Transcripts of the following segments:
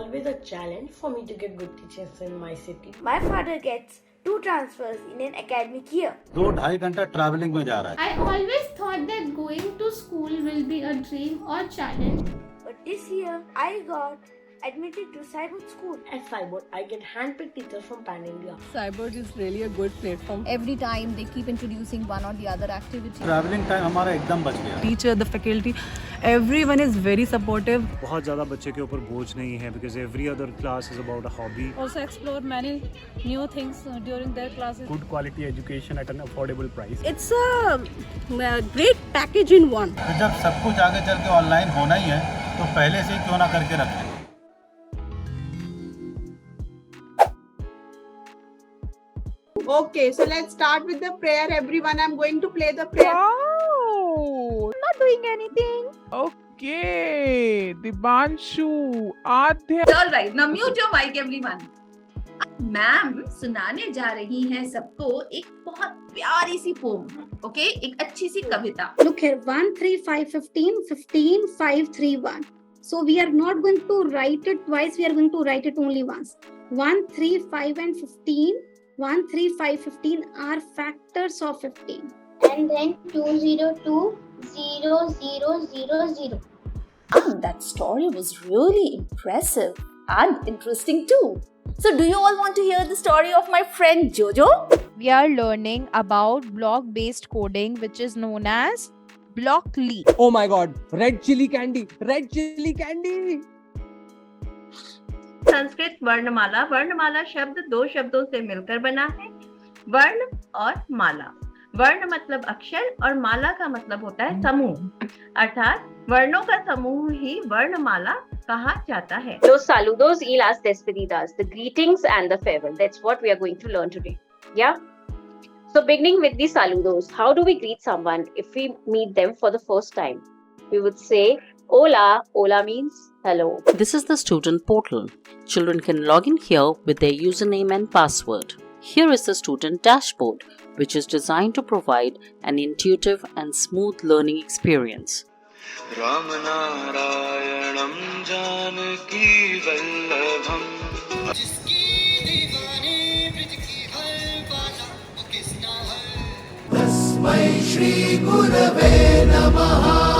always a challenge for me to get good teachers in my city. My father gets 2 transfers in an academic year. 2-2.5 घंटा travelling में जा रहा है. I always thought that going to school will be a dream or challenge. But this year, I got admitted to Cyboard School. At Cyboard, I get handpicked teachers from Pan India. Cyboard is really a good platform. Every time they keep introducing one or the other activity. Travelling time हमारा एकदम बच गया. Teacher, the faculty, everyone is very supportive. बहुत ज़्यादा बच्चे के ऊपर बोझ नहीं है because every other class is about a hobby. Also explore many new things during their classes. Good quality education at an affordable price. It's a great package in one. तो जब सब कुछ आगे चल के ऑनलाइन होना ही है तो पहले से ही क्यों ना करके रखें. Okay, so let's start with the prayer. Everyone, I'm going to play the prayer. Wow! Not doing anything. Okay, Dibanshu, Adhya. All right, now mute your mic, everyone. Ma'am सुनाने जा रही हैं सबको एक बहुत प्यारी सी पोम, ओके, एक अच्छी सी कविता. Look here, 1, 3, 5, 15, 15, 5, 3, 1. So we are not going to write it twice, we are going to write it only once. 1, 3, 5 and 15. 1, 3, 5, 15 are factors of 15. And then 2, 0, 2, 0, 0, 0, 0. That story was really impressive and interesting too. So do you all want to hear the story of my friend Jojo? We are learning about block-based coding, which is known as Blockly. Oh my god, red chili candy, red chili candy. Sanskrit वर्णमाला. वर्णमाला शब्द 2 शब्दों से मिलकर बना है, वर्ण और माला. वर्ण मतलब अक्षर और माला का मतलब होता है समूह, अर्थात वर्णों का समूह ही वर्णमाला कहा जाता है. Los saludos y las despedidas, the greetings and the farewell. That's what we are going to learn today. Yeah? So beginning with the saludos, how do we greet someone if we meet them for the first time? We would say, Hola. Hola means hello. This is the student portal. Children can log in here with their username and password. Here is the student dashboard, which is designed to provide an intuitive and smooth learning experience. Ram Narayanam Janaki Vallabham. Jiski deewani brij ki har bala wo kisna hai. Tasmai Shri Gurave Namaha.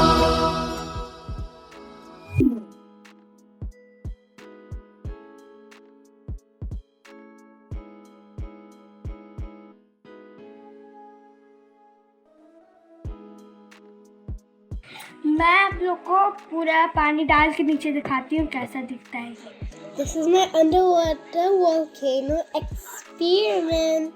मैं आप लोग को पूरा पानी डाल के नीचे दिखाती हूँ कैसा दिखता है ये. This is my underwater volcano experiment.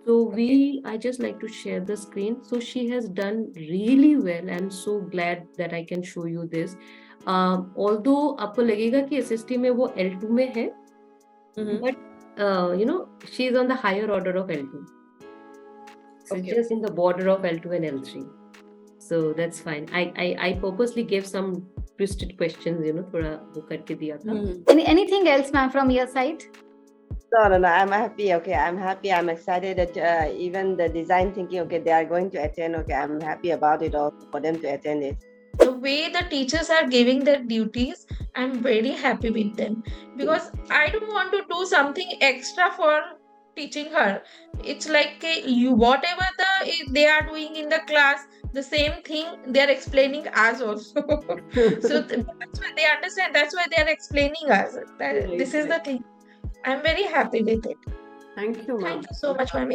So I just like to share the screen. So she has done really well. I'm so glad that I can show you this. Although आपको लगेगा कि SST में वो L2 में है, but she is on the higher order of L2. So okay. Just in the border of L2 and L3. So that's fine. I purposely gave some twisted questions, थोड़ा वो करके दिया था. Anything else, ma'am, from your side? No, I'm happy. Okay, I'm happy. I'm excited that even the design thinking, okay, they are going to attend. Okay, I'm happy about it all for them to attend it. The way the teachers are giving their duties, I'm very happy with them because I don't want to do something extra for teaching her. It's like whatever they are doing in the class, the same thing they are explaining us also. So that's why they understand. That's why they are explaining us. This is the thing. I'm very happy with it. Thank you, ma'am. Thank you so much, ma'am.